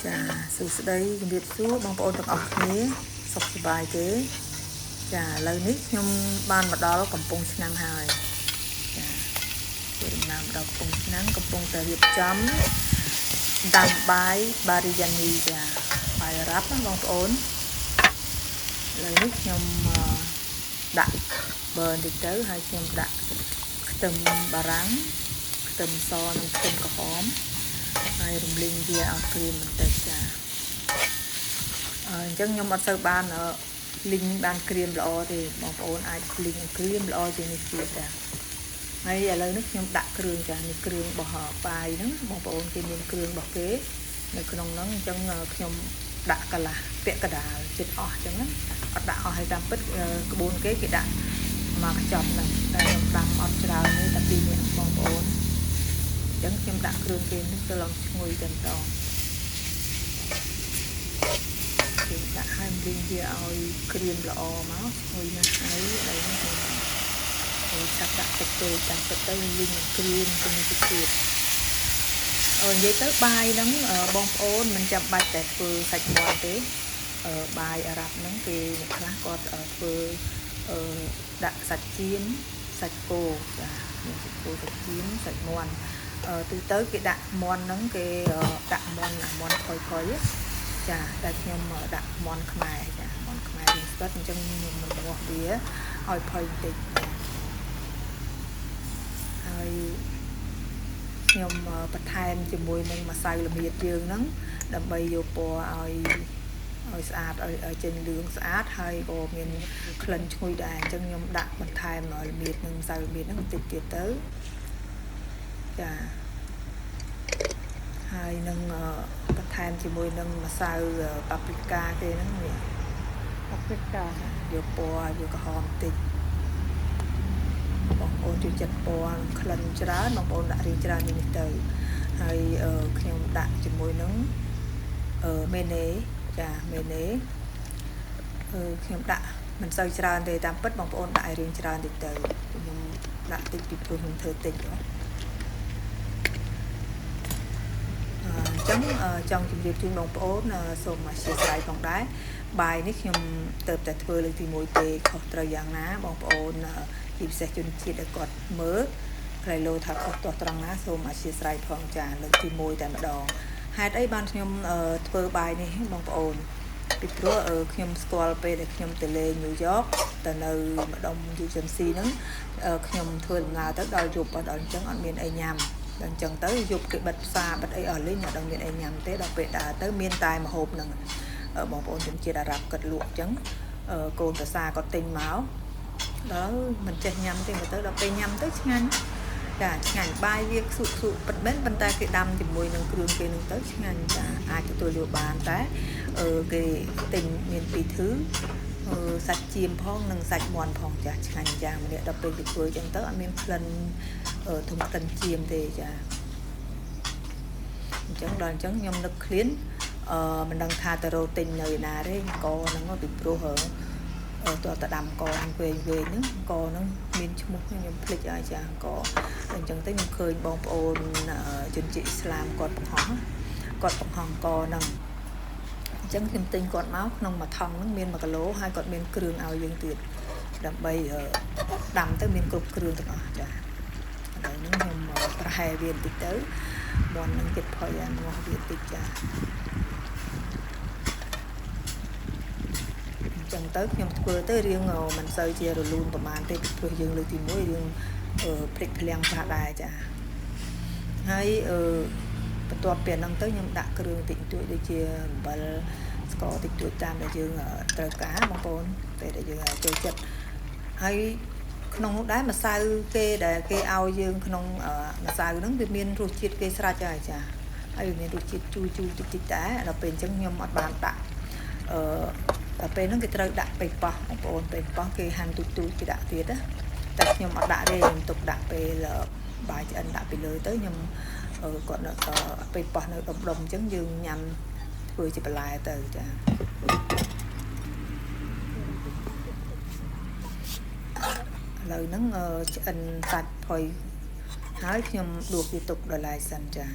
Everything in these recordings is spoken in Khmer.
ចាសួស្តីជំរាបសួរបងប្អូនទាំងអស់គ្នាសុខសប្បាយទេចាឥឡូវនេះខ្ញុំបានមកដល់កំពង់ឆ្នាំងហើយចាធ្វើដំណើរមកដល់កំពង់ឆ្នាំងកំពុងតែរៀបចំដាំបាយបារីយ៉ានីចាបាយរ៉ាប់ណាបងប្អូនឥឡូវនេះខ្ញុំដាក់ប៊ឺបន្តិចទៅហើយខ្ញុំដាក់ខ្ទឹមបារាំងខ្ទឹមសនិងខ្ទឹមក្រហមហើយរំលីងវាឲ្យក្រៀមបន្តិចចាអញ្ចឹងខ្ញុំអត់សូវបានលីងបានក្រៀមល្អទេបងប្អូនអាចលីងក្រៀមល្អជាងនេះទៀតចាហើយឥឡូវនេះខ្ញុំដាក់គ្រឿងចានេះគ្រឿងរបស់បាយហ្នឹងបងប្អូនគេមានគ្រឿងរបស់គេនៅក្នុងហ្នឹងអញ្ចឹងខ្ញុំដាក់កន្លះពាក់កដាលចិត្តអស់អញ្ចឹងអត់ដាក់អស់ហើយតាមពិតក្បួនគេដាក់មកខ្ចប់ហ្នឹងតែខ្ញុំដាំអត់ច្រើនទេតែ2នាក់បងប្អូនអញ្ចឹងខ្ញុំដាក់គ្រឿងគេនេះទៅឡងឈ្ងុយតែម្ដងខ្ញុំដាក់ឲ្យលីងវាឲ្យក្រៀមល្អមកឈ្ងុយណាស់ហើយឥឡូវនេះខ្ញុំឆាប់ដាក់ទឹកទេតាមទឹកទៅលីងក្រៀមទៅនេះទៀតនិយាយទៅបាយហ្នឹងបងប្អូនមិនចាំបាច់តែធ្វើសាច់មាន់ទេបាយអារ៉ាប់ហ្នឹងគេអ្នកខ្លះគាត់ធ្វើដាក់សាច់ចៀនសាច់គោចាមានសាច់គោសាច់ចៀនសាច់មាន់ទូទៅគេដាក់មាន់ហ្នឹងគេដាក់មាន់ខុយចាតែខ្ញុំដាក់មាន់ខ្មែរចាមាន់ខ្មែររៀងស្វិតអញ្ចឹងខ្ញុំមិនងាស់វាឲ្យផុយបន្តិចហើយខ្ញុំបន្ថែមជាមួយនឹងម្សៅល្មៀតយើងហ្នឹងដើម្បីយកពណ៌ឲ្យស្អាតឲ្យចេញលឿងស្អាតហើយក៏មានក្លិនឈ្ងុយដែរអញ្ចឹងខ្ញុំដាក់បន្ថែមល្មៀតនិងម្សៅល្មៀតហ្នឹងបន្តិចទៀតទៅចាហើយនឹងបន្ថែមជាមួយនឹងម្សៅប៉ាប្រីកាគេហ្នឹងនេះប៉ាប្រីកាយកពណ៌យកក្រហមបន្តិចបងប្អូនជួយចិត្តពណ៌ក្លិនច្រើនបងប្អូនដាក់រៀងច្រើននេះទៅហើយខ្ញុំដាក់ជាមួយនឹងមេនេចាមេនេខ្ញុំដាក់មិនសូវច្រើនទេតាមពិតបងប្អូនដាក់ឲ្យរៀងច្រើនតិចទៅខ្ញុំដាក់តិចពីព្រោះខ្ញុំធ្វើតិចចឹងចង់ជម្រាបជូនបងប្អូនសូមអធិស្ឋានផងដែរបាយនេះខ្ញុំទៅតែធ្វើលើកទី1ទេខុសត្រូវយ៉ាងណាបងប្អូនជាពិសេសជនជាតិដែលគាត់មើលក្រៃលោថាខុសទាស់ត្រង់ណាសូមអធិស្ឋានផងចាលើកទី1តែម្ដងហេតុអីបានខ្ញុំធ្វើបាយនេះបងប្អូនពីព្រោះខ្ញុំស្គាល់ពេលដែលខ្ញុំទៅលេងញូវយ៉កទៅនៅម្ដុំ UGMC ហ្នឹងខ្ញុំធ្វើដំណើរទៅដល់យប់ដល់អញ្ចឹងអត់មានអីញ៉ាំដល់អញ្ចឹងទៅយប់គេបិទផ្សារបិទអីអស់លេងអត់ដឹងមានអីញ៉ាំទេដល់ពេលដើរទៅមានតែម្ហូបហ្នឹងបងប្អូនជនជាតិអារ៉ាប់គាត់លក់អញ្ចឹងកូនប្រសាគាត់ទិញមកដល់មិនចេះញ៉ាំទេមកទៅដល់ពេលញ៉ាំទៅឆ្ងាញ់ចាឆ្ងាញ់បាយវាខ្សុកប៉ិតមែនប៉ុន្តែគេដាំជាមួយនឹងគ្រឿងគេនឹងទៅឆ្ងាញ់ចាអាចទទួលយកបានតែគេទិញមានពីរធឺសាច់ចៀមផងនិងសាច់មាន់ផងចាឆ្ងាញ់យ៉ាងម្នាក់ដល់ពេលគេធ្វើអញ្ចឹងទៅអត់មានក្លិនធំក្លិនចៀមទេចាអញ្ចឹងដល់អញ្ចឹងខ្ញុំនឹកឃ្លានមិនដឹងថាទៅរកទិញនៅឯណាទេកហ្នឹងពីព្រោះតើតដាំកហ្នឹងវែងហ្នឹងកហ្នឹងមានឈ្មោះខ្ញុំភ្លេចហើយចាកអញ្ចឹងទៅខ្ញុំឃើញបងប្អូនជនជាតិអ៊ីស្លាមគាត់បង្ហោះកហ្នឹងអញ្ចឹងខ្ញុំទិញគាត់មកក្នុងមួយថង់ហ្នឹងមាន1គីឡូហើយគាត់មានគ្រឿងឲ្យយើងទៀតដើម្បីដាំទៅមានគ្រប់គ្រឿងទាំងអស់ចាឥឡូវនេះខ្ញុំប្រហែលវាបន្តិចទៅមាន់នឹងចិត្តផុយអាងាស់វាតិចចាចឹងទៅខ្ញុំធ្វើទៅរៀងមិនសូវជារលូនប្រហែលទេពីព្រោះយើងលើកទី1រឿងភ្លេចភ្លាំងខ្លះដែរចាហើយបន្ទាប់ពីហ្នឹងទៅខ្ញុំដាក់គ្រឿងតិចតួចដូចជាអំបិលស្ករតិចតួចតាមដែលយើងត្រូវការបងប្អូនពេលដែលយើងចូលចិត្តហើយក្នុងនោះដែរម្សៅគេដែលគេឲ្យយើងក្នុងម្សៅហ្នឹងវាមានរសជាតិគេស្រេចហើយចាហើយវាមានរសជាតិជូរតិចតែដល់ពេលអញ្ចឹងខ្ញុំអត់បានដាក់ដល់ពេលហ្នឹងគេត្រូវដាក់ប៉េងប៉ោះបងប្អូនប៉េងប៉ោះគេហាន់ទូចគេដាក់ទៀតណាតែខ្ញុំអត់ដាក់ទេខ្ញុំទុកដាក់ពេលបាយឆ្អិនដាក់ពីលើទៅខ្ញុំគាត់នៅប៉េងប៉ោះនៅដុំអញ្ចឹងយើងញ៉ាំធ្វើជាបន្លែទៅចាឥឡូវហ្នឹងឆ្អិនសាច់ផុយហើយខ្ញុំដួសវាទុកដល់ឡែកសិនចា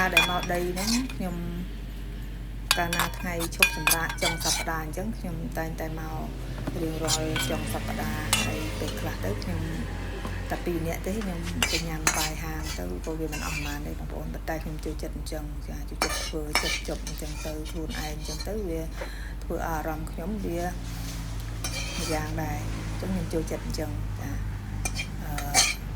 ការដែលមកដីហ្នឹងខ្ញុំកាលណាថ្ងៃឈប់សម្រាកចុងសប្តាហ៍អញ្ចឹងខ្ញុំតែងតែមករៀងរាល់ចុងសប្តាហ៍ហើយពេលខ្លះទៅខ្ញុំតែ2នាក់ទេខ្ញុំទៅញ៉ាំបាយហាងទៅក៏វាមិនអស់ប៉ុន្មានទេបងប្អូនតែខ្ញុំចូលចិត្តអញ្ចឹងចាចូលចិត្តធ្វើចិត្តចប់អញ្ចឹងទៅខ្លួនឯងអញ្ចឹងទៅវាធ្វើអារម្មណ៍ខ្ញុំវាយ៉ាងដែរអញ្ចឹងខ្ញុំចូលចិត្តអញ្ចឹងចាអា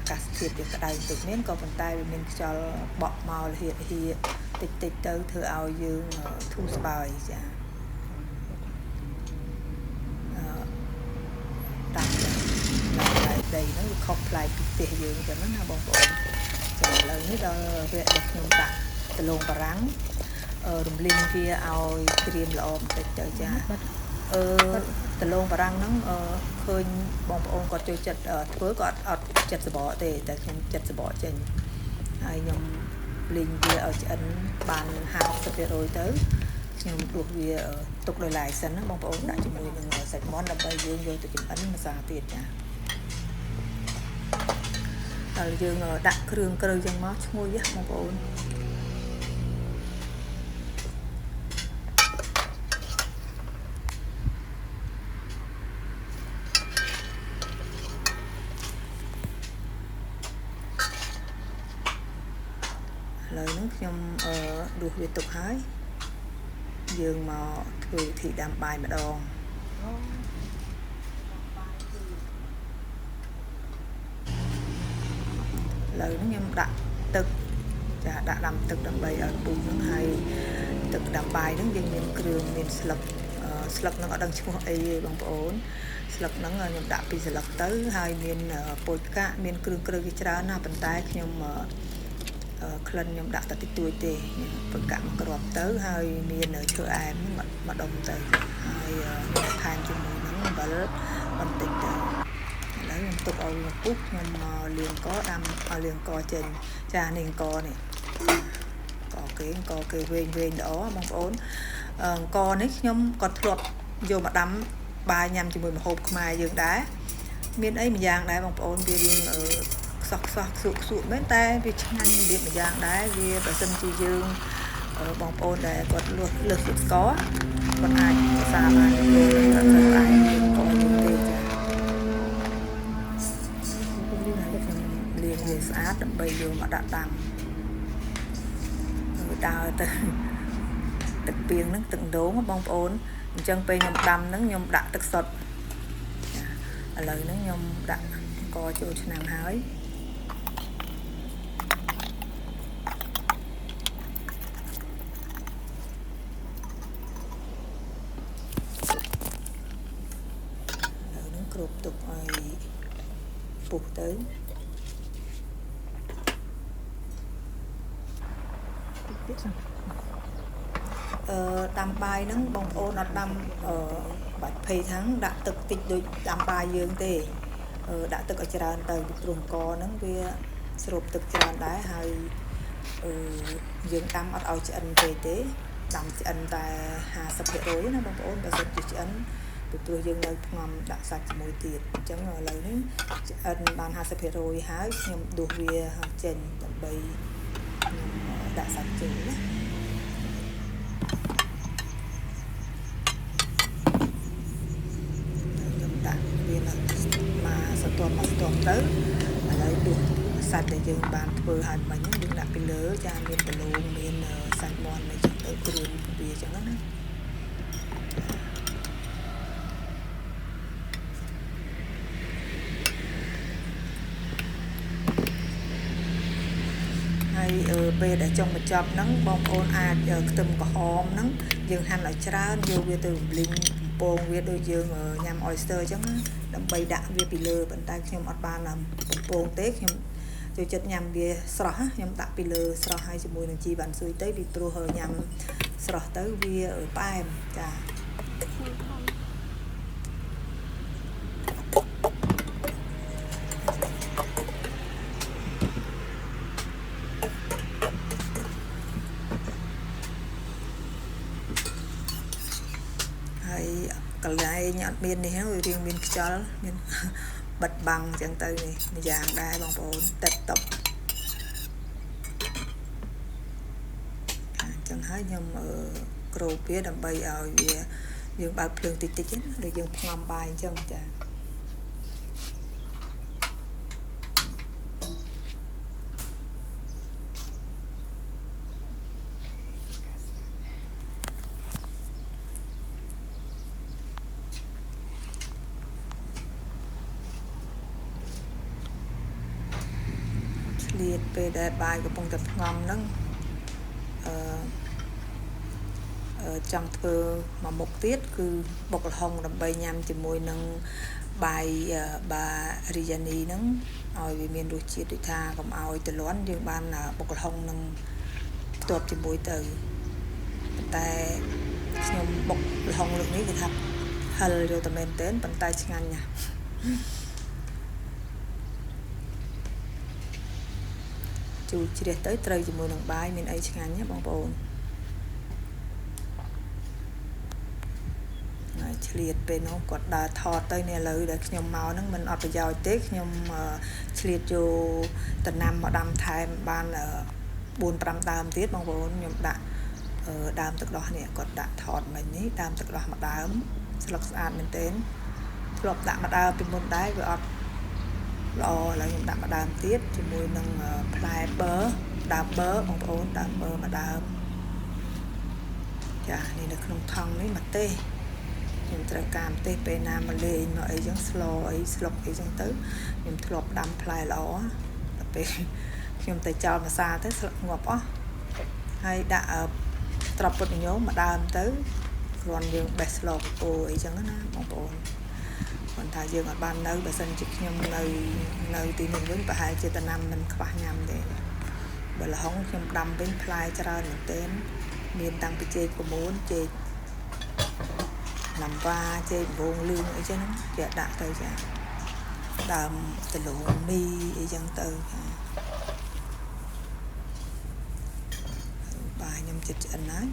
កាសធាតុវាក្តៅតិចមានក៏ប៉ុន្តែវាមានខ្យល់បក់មកលហៀតិចទៅធ្វើឲ្យយើងធូរស្បើយចាតាមដីហ្នឹងវាខុសប្លែកពីផ្ទះយើងអញ្ចឹងណាបងប្អូនចាឥឡូវនេះដល់វគ្គដែលខ្ញុំដាក់ដលងបារាំងរំលីងវាឲ្យក្រៀមល្អបន្តិចទៅចាដលងបារាំងហ្នឹងឃើញបងប្អូនគាត់ចូលចិត្តធ្វើគាត់អត់ចិត្តសបកទេតែខ្ញុំចិត្តសបកចេញហើយខ្ញុំលីងវាឲ្យឆ្អិនបាន 50% ទៅខ្ញុំដួសវាទុកដោយឡែកសិនណាបងប្អូនដាក់ជាមួយនឹងសាច់មាន់ដើម្បីយើងយកទៅចម្អិនម្សៅទៀតចាហើយយើងដាក់គ្រឿងក្រូវចឹងមកឈ្ងុយបងប្អូនឥឡូវហ្នឹងខ្ញុំដួសវាទុកហើយយើងមកធ្វើវិធីដាំបាយម្ដងឥឡូវហ្នឹងខ្ញុំដាក់ទឹកចាដាក់ដាំទឹកដើម្បីឲ្យពុះហ្នឹងហើយទឹកដាំបាយហ្នឹងយើងមានគ្រឿងមានស្លឹកហ្នឹងអត់ដឹងឈ្មោះអីទេបងប្អូនស្លឹកហ្នឹងខ្ញុំដាក់ពីស្លឹកទៅហើយមានពោតផ្កាមានគ្រឿងជាច្រើនណាប៉ុន្តែខ្ញុំក្លិនខ្ញុំដាក់តែតិចតួចទេខ្ញុំប្រកាក់មកគ្រាប់ទៅហើយមានឈើអែមមកដុំទៅហើយខ្ញុំថែមជាមួយនឹងអំបិលបន្តិចទៅឥឡូវខ្ញុំទុកឲ្យវាពុះខ្ញុំមកលាងកដាំឲ្យលាងកចេញចានេះកនេះកគេវែងល្អបងប្អូនកនេះខ្ញុំក៏ធ្លាប់យកមកដាំបាយញ៉ាំជាមួយម្ហូបខ្មែរយើងដែរមានអីម្យ៉ាងដែរបងប្អូនវារៀងខ្សោះខ្សួកមែនតែវាឆ្ងាញ់របៀបម្យ៉ាងដែរវាបើសិនជាយើងបងប្អូនដែលគាត់លើសជាតិស្ករគាត់អាចភាសាបានគាត់ទៅអាចកូនទេចាលាងវាស្អាតដើម្បីយកមកដាក់ដាំដើរទៅទឹកពីងហ្នឹងទឹកដូងបងប្អូនអញ្ចឹងពេលខ្ញុំដាំហ្នឹងខ្ញុំដាក់ទឹកសុទ្ធឥឡូវហ្នឹងខ្ញុំដាក់កចូលឆ្នាំងហើយគ្របទុកឲ្យពុះទៅដាំបាយហ្នឹងបងប្អូនអត់ដាំបាច់ភ័យថាំងដាក់ទឹកតិចដូចដាំបាយយើងទេដាក់ទឹកឲ្យច្រើនទៅពីព្រោះកហ្នឹងវាស្រូបទឹកច្រើនដែរហើយយើងដាំអត់ឲ្យឆ្អិនពេកទេដាំឆ្អិនតែ 50% ណាបងប្អូនបើសិនជាឆ្អិនពីព្រោះយើងនៅផ្ងំដាក់សាច់ជាមួយទៀតអញ្ចឹងឥឡូវនេះឆ្អិនបាន 50% ហើយខ្ញុំដួសវាចេញដើម្បីខ្ញុំដាក់សាច់ចូលណាខ្ញុំដាក់វាមកសន្ទាប់ទៅឥឡូវដួសសាច់ដែលយើងបានធ្វើហើយមិញយើងដាក់ពីលើចាមានដលងមានសាច់មាន់អីចឹងទៅគ្រឿងវាចឹងណាហើយពេលដែលចុងបញ្ចប់ហ្នឹងបងប្អូនអាចខ្ទឹមក្រហមហ្នឹងយើងហាន់ឲ្យច្រើនយកវាទៅរំលីងបំពងវាដូចយើងញ៉ាំ oyster អញ្ចឹងដើម្បីដាក់វាពីលើប៉ុន្តែខ្ញុំអត់បានបំពងទេខ្ញុំចូលចិត្តញ៉ាំវាស្រស់ខ្ញុំដាក់ពីលើស្រស់ហើយជាមួយនឹងជីបានស៊ុយទៅពីព្រោះញ៉ាំស្រស់ទៅវាផ្អែមចាហើយកន្លែងអត់មាននេះហ្នឹងវារៀងមានខ្យល់មានបិទបាំងអញ្ចឹងទៅនេះម្យ៉ាងដែរបងប្អូនតិបតប ចឹងហើយខ្ញុំក្រូបវាដើម្បីឲ្យវាយើងបើកភ្លើងតិចតិចណាដូចយើងផ្ងំបាយអញ្ចឹងចាឆ្លៀតពេលដែលបាយកំពុងតែផ្ងំហ្នឹងចង់ធ្វើមួយមុខទៀតគឺបុកល្ហុងដើម្បីញ៉ាំជាមួយនឹងបាយបារីយ៉ានីហ្នឹងឲ្យវាមានរសជាតិដូចថាកុំឲ្យទលាន់យើងបានបុកល្ហុងនឹងផ្ទាប់ជាមួយទៅតែខ្ញុំបុកល្ហុងលើកនេះគឺថាហិលយកតែមែនទែនប៉ុន្តែឆ្ងាញ់ណាស់ជូរជ្រះទៅត្រូវជាមួយនឹងបាយមានអីឆ្ងាញ់ណាបងប្អូនឆ្លៀតពេលនោះគាត់ដើរថតទៅនេះឥឡូវដែលខ្ញុំមកហ្នឹងមិនអត់ប្រយោជន៍ទេខ្ញុំឆ្លៀតយកដំណាំមកដាំថែមបាន4-5ដើមទៀតបងប្អូនខ្ញុំដាក់ដើមទឹកដោះនេះគាត់ដាក់ថតមិញនេះដើមទឹកដោះមួយដើមស្លឹកស្អាតមែនទែនធ្លាប់ដាក់មួយដើមពីមុនដែរវាអត់ល្អឥឡូវខ្ញុំដាក់មួយដើមទៀតជាមួយនឹងផ្លែបឺដើមបឺបងប្អូនដើមបឺមួយដើមចានេះនៅក្នុងថង់នេះម្ទេសខ្ញុំត្រូវការម្ទេសពេលណាមកលេងមកអីចឹងស្លអីស្លុកអីចឹងទៅខ្ញុំធ្លាប់ដាំផ្លែល្អតែពេលខ្ញុំទៅចោលម្សាទៅស្លឹកងាប់អស់ហើយដាក់ត្រប់ពុតញោមមួយដើមទៅគ្រាន់យើងបេះស្លកពោអីចឹងណាបងប្អូនគាត់ថាយើងអត់បាននៅបើសិនជាខ្ញុំនៅទីនេះវិញប្រហែលជាដំណាំមិនខ្វះញ៉ាំទេបើល្ហុងខ្ញុំដាំវិញផ្លែច្រើនមែនទែនមានតាំងពីចេកកមូនចេកណាំវ៉ាចេកវងលឿងអីចឹងគេដាក់ទៅចាដើមដលងមីអីចឹងទៅបាយខ្ញុំចិត្តឆ្អិនហើយ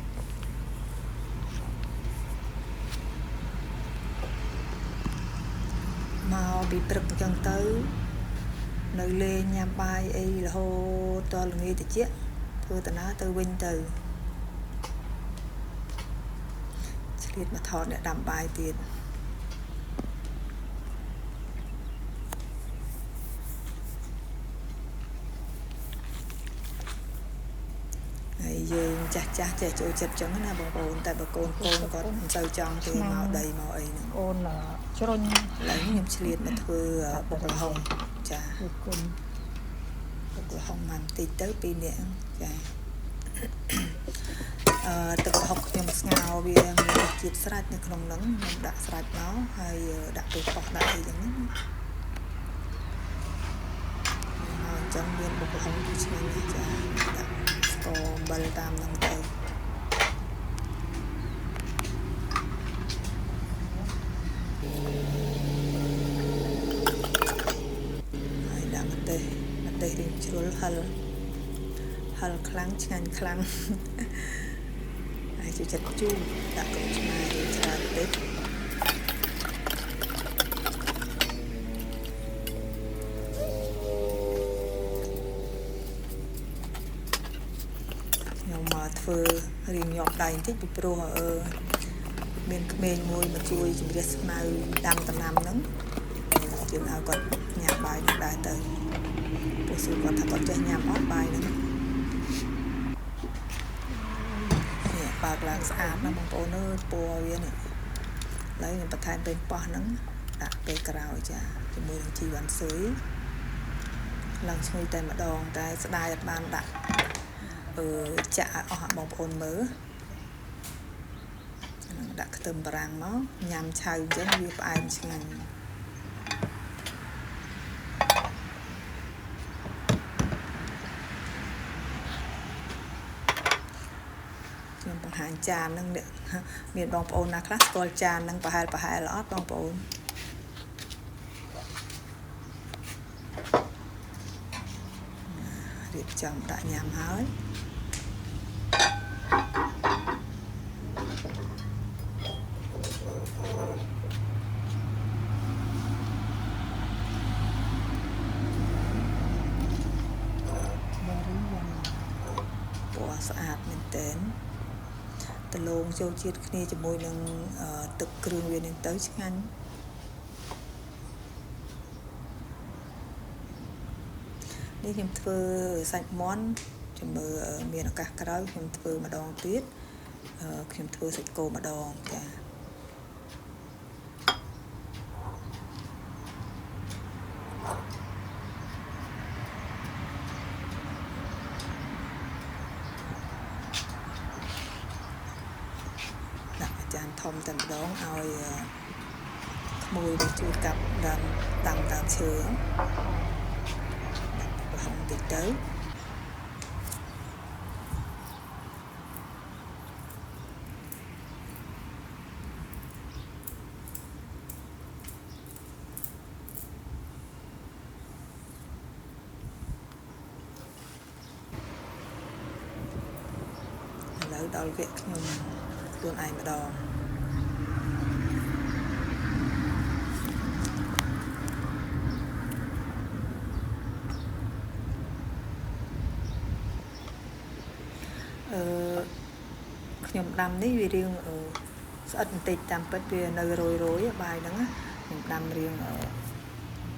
មកពីព្រឹកចឹងទៅនៅលេងញ៉ាំបាយអីរហូតដល់ល្ងាចតិចធ្វើតាណាទៅវិញទៅឆ្លៀតមកថតអ្នកដាំបាយទៀតហើយយើងចាស់ចេះចូលចិត្តចឹងណាបងប្អូនតែបើកូនគាត់មិនសូវចង់ទេមកដីមកអីហ្នឹងអូនជ្រុញឥឡូវខ្ញុំឆ្លៀតមកធ្វើបុកល្ហុងចាគុំបុកល្ហុងមកបន្តិចទៅ2នាក់ចាទឹកប្រហុកខ្ញុំស្ងោរវាមានរសជាតិស្រាច់នៅក្នុងហ្នឹងខ្ញុំដាក់ស្រាច់មកហើយដាក់ទៅប៉ោះដាក់អីចឹងហ្នឹងហើយអញ្ចឹងមានបុកល្ហុងទីឆ្ងាញ់ណាស់ចាដាក់ស្ករអំបិលតាមហ្នឹងទៅហើយដាក់ម្ទេសរៀងជ្រុលហិលខ្លាំងឆ្ងាញ់ខ្លាំងហើយជួយចិត្តជូរដាក់កូនឆ្មាច្រើនតិចខ្ញុំមកធ្វើរៀងញាប់ដៃបន្តិចពីព្រោះមានក្មេងមួយមកជួយជំរះស្មៅដាំដំណាំហ្នឹងយើងឲ្យគាត់ញ៉ាំបាយនឹងដែរទៅពួកសួរគាត់ថាគាត់ចេះញ៉ាំអត់បាយហ្នឹងបើកឡើងស្អាតណាស់បងប្អូនអើយពណ៌វានេះឥឡូវខ្ញុំបន្ថែមពេលប៉ោះហ្នឹងដាក់ពេលក្រោយចាជាមួយនឹងជីវ៉ាន់ស៊ុយឡើងឈ្ងុយតែម្ដងតែស្ដាយអត់បានដាក់ចាក់ឲ្យអស់បងប្អូនមើលដាក់ខ្ទឹមបារាំងមកញ៉ាំឆៅអញ្ចឹងវាផ្អែមឆ្ងាញ់ខ្ញុំបង្ហាញចានហ្នឹងមានបងប្អូនណាខ្លះស្គាល់ចានហ្នឹងប្រហែលអត់បងប្អូនរៀបចំដាក់ញ៉ាំហើយពណ៌ស្អាតមែនទ តើតលងចូលជាតិគ្នាជាមួយនឹងទឹកគ្រឿងវានឹងទៅឆ្ងាញ់នេះខ្ញុំធ្វើសាច់មាន់ចាំមើលមានឱកាសក្រោយខ្ញុំធ្វើម្ដងទៀតខ្ញុំធ្វើសាច់គោម្ដងចាដាក់អាចារ្យធំតែម្ដងឲ្យក្មួយទៅជួយកាប់ដើមឈើប្រហុងតិចទៅដល់វគ្គខ្ញុំខ្លួនឯងម្ដងខ្ញុំដាំនេះវារៀងស្អិតបន្តិចតាមពិតវានៅរយបាយហ្នឹងខ្ញុំដាំរៀង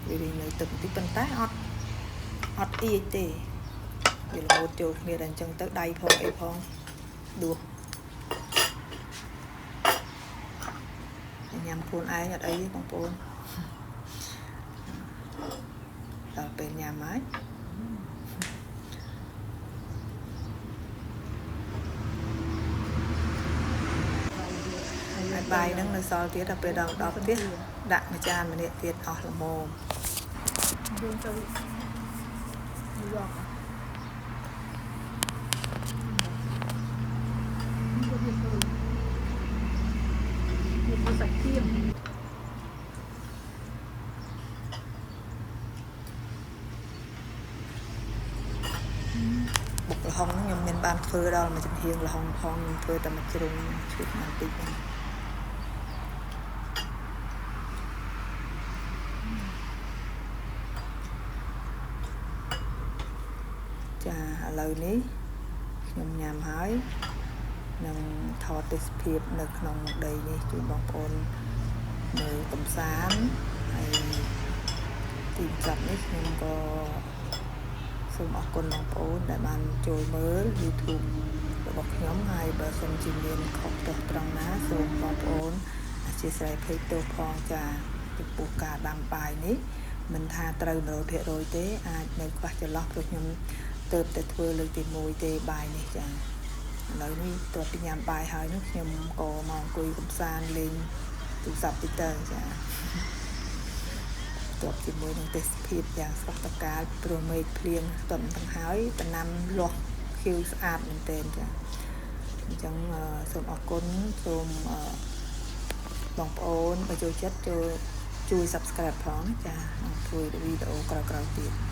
វារៀងនៅទឹកបន្តិចប៉ុន្តែអត់អៀចទេវារហូតចូលគ្នាតែអញ្ចឹងទៅដៃផងអីផងដួសញ៉ាំខ្លួនឯងអត់អីទេបងប្អូនដល់ពេលញ៉ាំហើយបាយហ្នឹងនៅសល់ទៀតដល់ពេលដល់ផ្ទះដាក់មួយចានម្នាក់ទៀតអស់ល្មមយើងទៅយកសាច់ទៀនបុកល្ហុងខ្ញុំមានបានធ្វើដល់មួយចំហៀងល្ហុងផងខ្ញុំធ្វើតែមួយជ្រុងឈឺបន្តិចចាឥឡូវនេះខ្ញុំញ៉ាំហើយនឹងថតទេសភាពនៅក្នុងដីនេះជួយបងប្អូនមើលកំសាន្តហើយទីចាប់នេះខ្ញុំក៏សូមអរគុណបងប្អូនដែលបានចូលមើល YouTube របស់ខ្ញុំហើយបើសិនជាមានខុសទោះត្រង់ណាសូមបងប្អូនអធិស្ឋានភ័យទោសផងចាចំពោះការដាំបាយនេះមិនថាត្រូវ 100% ទេអាចនៅខ្វះចន្លោះព្រោះខ្ញុំទៅតែធ្វើលើកទី1ទេបាយនេះចាឥឡូវនេះតើពីញ៉ាំបាយហើយនោះខ្ញុំក៏មកអង្គុយកំសាន្តលេងទូរស័ព្ទតិចទៅចាតើជាមួយនឹងទេសភាពយ៉ាងស្រស់ត្រកាលព្រោះមេឃភ្លៀងស្ទឹមទាំងហើយដំណាំលាស់ខៀវស្អាតមែនទែនចាអញ្ចឹងសូមអរគុណសូមបងប្អូនបើចូលចិត្តជួយ Subscribe ផងចាធ្វើវីដេអូក្រោយៗទៀត